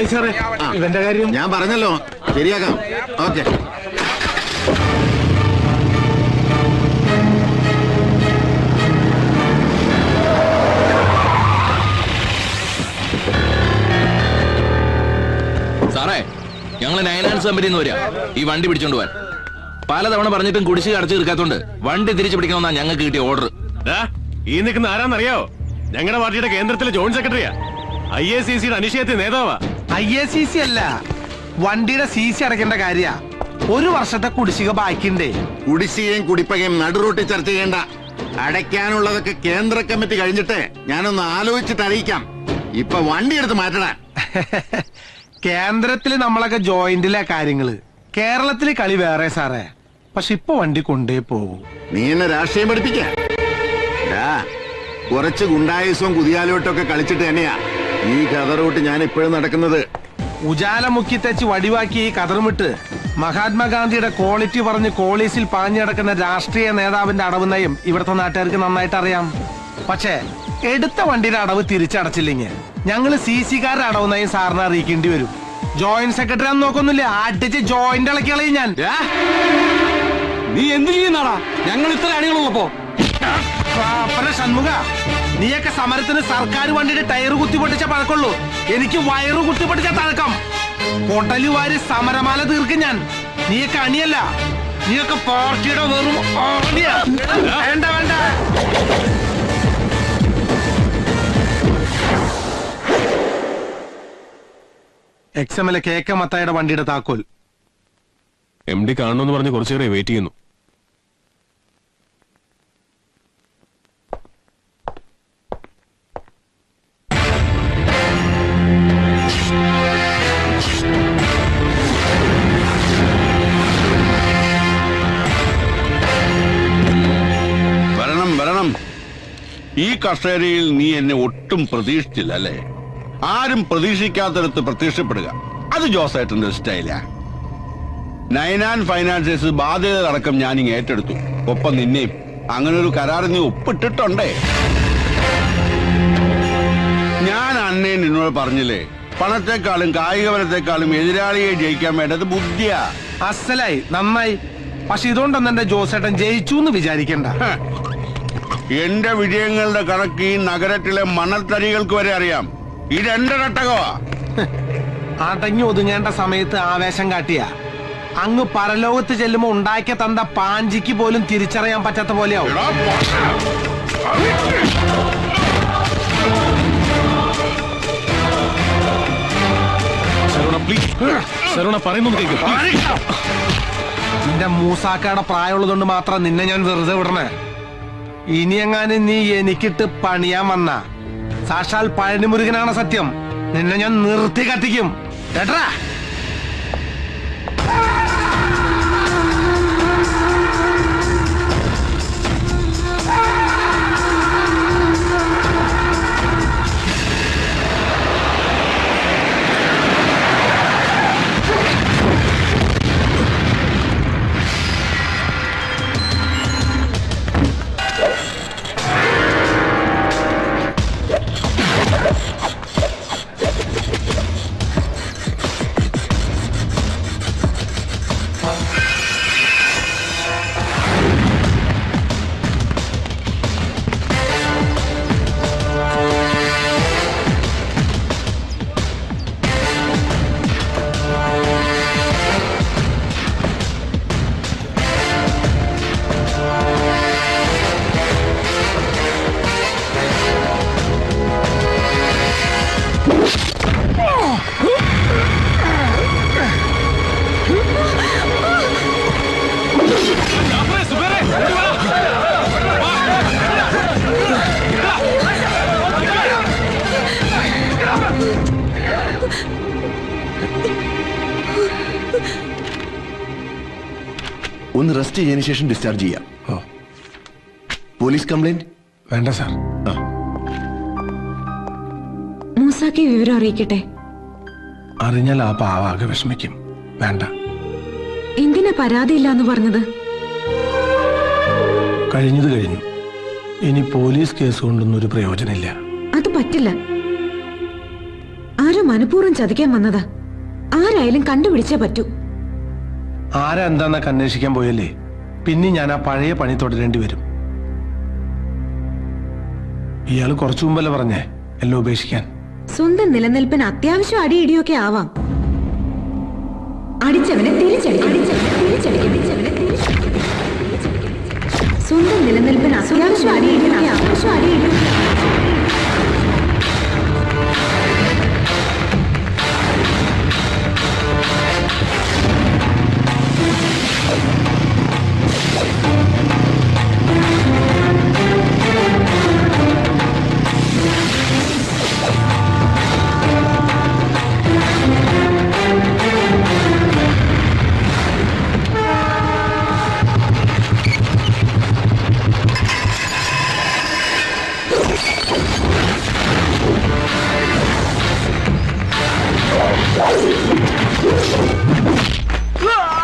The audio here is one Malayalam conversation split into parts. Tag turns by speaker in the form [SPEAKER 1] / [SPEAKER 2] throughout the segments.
[SPEAKER 1] നന്നായി സാറേ. ഇവന്റെ കാര്യം
[SPEAKER 2] ഞാൻ പറഞ്ഞല്ലോ, ശരിയാക്കാം. ഓക്കെ.
[SPEAKER 3] സാറേ, ഞങ്ങള് നയനാൻസ് കമ്പനിന്ന് വരിക ഈ വണ്ടി പിടിച്ചോണ്ട് പോവാൻ. പലതവണ പറഞ്ഞിട്ടും കുടിശ്ശിക അടച്ചു തീർക്കാത്തോണ്ട് വണ്ടി തിരിച്ചു പിടിക്കണമെന്നാ ഞങ്ങൾക്ക് കിട്ടിയ ഓർഡർ.
[SPEAKER 1] ഈ നിൽക്കുന്ന ആരാന്നറിയോ? ഞങ്ങളുടെ പാർട്ടിയുടെ കേന്ദ്രത്തിലെ ജോയിന്റ് സെക്രട്ടറിയാ, IACC അനിശ്ചയത്തെ നേതാവാ.
[SPEAKER 4] IACC അല്ല, വണ്ടിയുടെ CC അടയ്ക്കേണ്ട കാര്യ. ഒരു വർഷത്തെ കുടിശ്ശിക ബാക്കിണ്ടേ.
[SPEAKER 2] കുടിശ്ശികയും കുടിപ്പകയും നടുറൂട്ടി ചർച്ച ചെയ്യേണ്ട. അടയ്ക്കാനുള്ളതൊക്കെ കേന്ദ്ര കമ്മിറ്റി കഴിഞ്ഞിട്ട് ഞാനൊന്ന് ആലോചിച്ചിട്ട് അറിയിക്കാം. ഇപ്പൊ വണ്ടി എടുത്ത് മാറ്റണം.
[SPEAKER 4] കേന്ദ്രത്തില് നമ്മളൊക്കെ ജോയിന്റിലെ കാര്യങ്ങള്, കേരളത്തില് കളി വേറെ സാറേ. പക്ഷെ ഇപ്പൊ വണ്ടി കൊണ്ടേ പോകൂ.
[SPEAKER 2] നീ എന്നെ രാഷ്ട്രീയം പഠിപ്പിക്ക. കുറച്ച് ഗുണ്ടായുസവും കുതിയാലോട്ടൊക്കെ കളിച്ചിട്ട് തന്നെയാ ഈ കതറൂട്ട് ഞാൻ ഇപ്പോഴും നടക്കുന്നത്.
[SPEAKER 4] ഉജാല മുക്കി തെച്ച് വടിവാക്കി ഈ കതറുമിട്ട് മഹാത്മാഗാന്ധിയുടെ ക്വാളിറ്റി പറഞ്ഞ് കോളീസിൽ പാഞ്ഞടക്കുന്ന രാഷ്ട്രീയ നേതാവിന്റെ അടവ് നയം ഇവിടുത്തെ നാട്ടുകാർക്ക് നന്നായിട്ട് അറിയാം. പക്ഷേ എടുത്ത വണ്ടിയുടെ അടവ് തിരിച്ചടച്ചില്ലെങ്കിൽ ഞങ്ങള് CC-കാരുടെ അടവ് നയം സാറിനെ അറിയിക്കേണ്ടി വരും. ജോയിന്റ് സെക്രട്ടറി ആണെന്ന് നോക്കൊന്നുമില്ല, അടിച്ച് ജോയിന്റ് ഇളക്കി കളയും ഞാൻ.
[SPEAKER 5] നീ എന്ത് ചെയ്യുന്നാടാ? ഞങ്ങൾ ഇത്ര അണികളുള്ളപ്പോ
[SPEAKER 4] ഷൺമുഖ, നീയൊക്കെ സമരത്തിന് സർക്കാർ വണ്ടിയുടെ ടയർ കുത്തിപ്പൊട്ടിച്ച പഴക്കുള്ളൂ. എനിക്ക് വയറ് കുത്തിപ്പൊട്ടിച്ച തഴക്കം. പൊട്ടലുവാരി സമരമാല തീർക്കും ഞാൻ. നീയൊക്കെ അണിയല്ല, നീയൊക്കെ പാർട്ടിയുടെ വെറും ആണിയാ. വേണ്ട വേണ്ട. XMLA KK മത്തായുടെ വണ്ടിയുടെ താക്കോൽ.
[SPEAKER 1] MD കാണണമെന്ന് പറഞ്ഞ് കുറച്ചേറെ വെയിറ്റ് ചെയ്യുന്നു.
[SPEAKER 6] വരണം. ഈ കസേരയിൽ നീ എന്നെ ഒട്ടും പ്രതീക്ഷിച്ചില്ല അല്ലേ? ആരും പ്രതീക്ഷിക്കാത്തടത്ത് പ്രത്യക്ഷപ്പെടുക, അത് ജോസേട്ടന്റെ സ്റ്റൈലാ. 99 ഫൈനാൻസേഴ്സ് ബാധ്യതകളടക്കം ഞാനിങ്ങ് ഏറ്റെടുത്തു. ഒപ്പം നിന്നെയും. അങ്ങനെ ഒരു കരാർ നീ ഒപ്പിട്ടിട്ടുണ്ടേ. ഞാൻ അന്നേ നിന്നോട് പറഞ്ഞില്ലേ, പണത്തെക്കാളും കായികബലത്തെക്കാളും എതിരാളിയെ ജയിക്കാൻ വേണ്ടത് ബുദ്ധിയാ.
[SPEAKER 4] അസലായി, നന്നായി. പക്ഷെ ഇതുകൊണ്ടൊന്നും എന്റെ ജോസേട്ടൻ ജയിച്ചു എന്ന് വിചാരിക്കണ്ട.
[SPEAKER 6] എന്റെ വിജയങ്ങളുടെ കണക്ക് ഈ നഗരത്തിലെ മണൽത്തരികൾക്ക് വരെ അറിയാം. ഇതെന്റെ ഘട്ടകമാ.
[SPEAKER 4] അടങ്ങി ഒതുങ്ങേണ്ട സമയത്ത് ആവേശം കാട്ടിയ അങ്ങ് പരലോകത്ത് ചെല്ലുമ്പോ ഉണ്ടാക്കിയ തന്ത പാഞ്ചിക്ക് പോലും തിരിച്ചറിയാൻ പറ്റാത്ത പോലെയാവും. നിന്റെ മൂസാക്കയുടെ പ്രായമുള്ളതുകൊണ്ട് മാത്രം നിന്നെ ഞാൻ വെറുതെ വിടണേ. ഇനിയെങ്ങാനും നീ എനിക്കിട്ട് പണിയാൻ വന്ന സാക്ഷാൽ പഴനിമുരുകനാണ് സത്യം. നിന്നെ ഞാൻ നിർത്തി കത്തിക്കും കേട്ടാ.
[SPEAKER 7] ഒന്ന് റെസ്റ്റ് ചെയ്തതിനു ശേഷം ഡിസ്ചാർജ് ചെയ്യാം. പോലീസ് കംപ്ലൈന്റ്
[SPEAKER 4] വേണ്ട സാർ.
[SPEAKER 8] മൂസാക്ക് വിവരം അറിയിക്കട്ടെ?
[SPEAKER 4] അറിഞ്ഞാൽ ആ പാവാകെ വിഷമിക്കും. വേണ്ട.
[SPEAKER 8] എന്തിനാ പരാതിയില്ല എന്ന് പറഞ്ഞത്?
[SPEAKER 4] കഴിഞ്ഞത് കഴിഞ്ഞു. ഇനി പോലീസ് കേസ് കൊണ്ടൊന്നും ഒരു പ്രയോജനമില്ല.
[SPEAKER 8] അത് പറ്റില്ല. ആരോ മനഃപൂർവ്വം ചതിക്കാൻ വന്നതാ. ആരായാലും കണ്ടുപിടിച്ചേ പറ്റൂ.
[SPEAKER 4] ആരാ എന്താന്നൊക്കെ അന്വേഷിക്കാൻ പോയല്ലേ പിന്നെ ഞാൻ ആ പഴയ പണി തുടരേണ്ടി വരും. ഇയാള് കുറച്ചു മുമ്പല്ലേ പറഞ്ഞേ എല്ലാം ഉപേക്ഷിക്കാൻ.
[SPEAKER 8] സ്വന്തം നിലനിൽപ്പിന് അത്യാവശ്യം അടിയിടിയൊക്കെ ആവാം. അടിച്ചവനെ തിരിച്ചടിക്കണം. സ്വന്തം നിലനിൽപ്പിന് അത്യാവശ്യം അടിയിടിയൊക്കെ
[SPEAKER 9] Woo!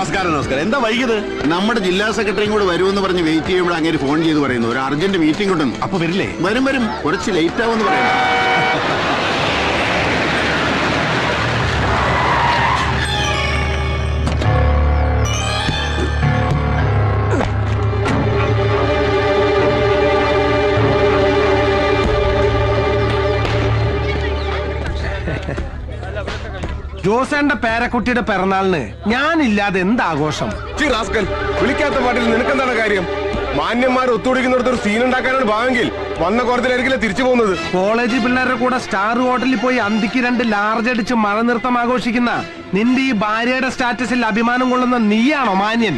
[SPEAKER 6] നമസ്കാരം നമസ്കാരം. എന്താ വൈകിയത്?
[SPEAKER 2] നമ്മുടെ ജില്ലാ സെക്രട്ടറിയും കൂടെ വരുമെന്ന് പറഞ്ഞ് വെയിറ്റ് ചെയ്യുമ്പോൾ അങ്ങനെ ഫോൺ ചെയ്ത് പറയുന്നു ഒരു അർജന്റ് മീറ്റിംഗ് ഉണ്ടെന്ന്.
[SPEAKER 7] അപ്പൊ വരില്ലേ?
[SPEAKER 2] വരും കുറച്ച് ലേറ്റ് ആവുമെന്ന് പറയുന്നു.
[SPEAKER 4] ജോസേന്റെ പേരക്കുട്ടിയുടെ പിറന്നാളിന് ഞാനില്ലാതെ എന്താഘോഷം?
[SPEAKER 5] വിളിക്കാത്ത പാട്ടിൽ നിനക്കെന്താണ് കാര്യം? മാന്യന്മാർ ഒത്തുപിടിക്കുന്നിടത്ത് ഒരു സീൻ ഉണ്ടാക്കാനാണ് ഭാവെങ്കിൽ വന്ന കോടതിയിലായിരിക്കില്ല തിരിച്ചു പോകുന്നത്.
[SPEAKER 4] കോളേജ് പിള്ളേരുടെ കൂടെ സ്റ്റാർ ഹോട്ടലിൽ പോയി അന്തിക്ക് 2 ലാർജ് അടിച്ച് മഴ നൃത്തം ആഘോഷിക്കുന്ന നിന്റെ ഈ ഭാര്യയുടെ സ്റ്റാറ്റസിൽ അഭിമാനം കൊള്ളുന്ന നീയാണോ മാന്യൻ?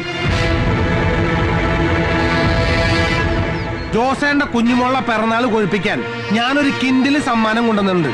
[SPEAKER 4] ജോസേന്റെ കുഞ്ഞുമോളെ പിറന്നാൾ കൊഴിപ്പിക്കാൻ ഞാനൊരു കിൻഡില് സമ്മാനം കൊണ്ടുവന്നിട്ടുണ്ട്.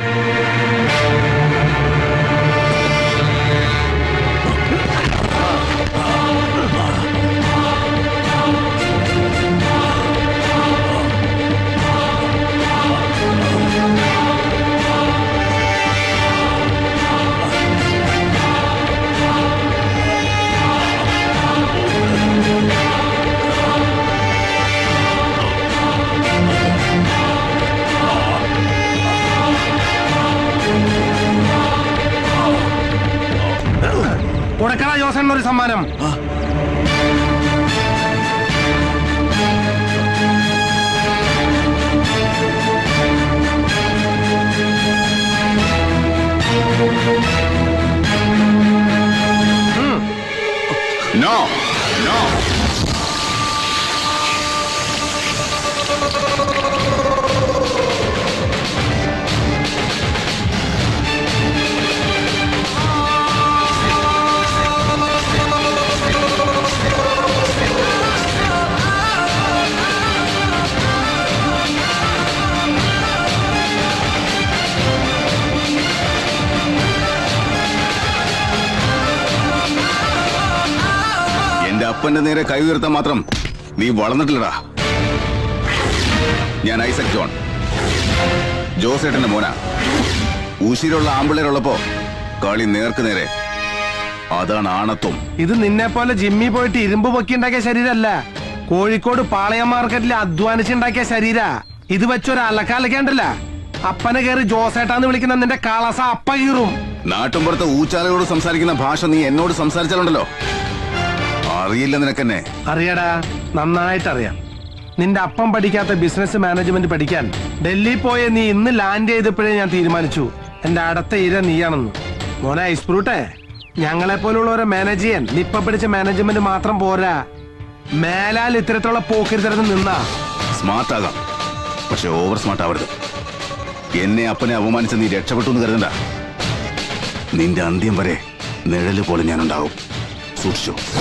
[SPEAKER 4] കൊടുക്കണ ജോസേനൊരു സമ്മാനം.
[SPEAKER 6] No no. അപ്പന്റെ നേരെ കൈ ഉയർത്താൻ മാത്രം നീ വളർന്നിട്ടില്ലടാ. ഞാൻ ഐസക് ജോൺ, ജോസേട്ടന്റെ മോനാ. ഉശിരുള്ള ആമ്പിള്ളേരുള്ളപ്പോ കളി നേർക്ക് നേരെ, അതാണ് ആണത്വം.
[SPEAKER 4] ഇത് നിന്നെ പോലെ ജിമ്മി പോയിട്ട് ഇരുമ്പ് പൊക്കി ഉണ്ടാക്കിയ ശരീരമല്ല, കോഴിക്കോട് പാളയം മാർക്കറ്റിൽ അധ്വാനിച്ചുണ്ടാക്കിയ ശരീര. ഇത് വെച്ചൊരു അലക്കാലക്കാണ്ടല്ല, അപ്പനെ കയറി ജോസേട്ടാന്ന് വിളിക്കുന്ന നിന്റെ കളസ അപ്പ കീറും.
[SPEAKER 6] നാട്ടുമ്പുറത്ത് ഊച്ചാലയോട് സംസാരിക്കുന്ന ഭാഷ നീ എന്നോട് സംസാരിച്ചാലുണ്ടല്ലോ, അറിയില്ല നിനക്കെന്നെ.
[SPEAKER 4] അറിയടാ, നന്നായിട്ടറിയാം. നിന്റെ അപ്പം പഠിക്കാത്ത ബിസിനസ് മാനേജ്മെന്റ് പഠിക്കാൻ ഡൽഹി പോയ നീ ഇന്ന് ലാൻഡ് ചെയ്തപ്പോഴേ ഞാൻ തീരുമാനിച്ചു എന്റെ അടുത്ത ഇര നീയാണെന്ന്. മോനെ ഐസ് ഫ്രൂട്ടെ, ഞങ്ങളെ പോലുള്ളവരെ മാനേജ് ചെയ്യാൻ നിപ്പ പിടിച്ച മാനേജ്മെന്റ് മാത്രം പോരാ, മേലാൽ ഇത്തരത്തിലുള്ള പോക്കിരിത്തരന്ന് നിന്നാ.
[SPEAKER 6] സ്മാർട്ട് ആകാം, പക്ഷെ ഓവർ സ്മാർട്ട് ആവരുത്. എന്നെ അപ്പനെ അപമാനിച്ച നീ രക്ഷപ്പെട്ടു എന്ന് കരുതണ്ട. നിന്റെ അന്ത്യം വരെ നിഴല് പോലെ ഞാനുണ്ടാവും. സൂക്ഷിച്ചു.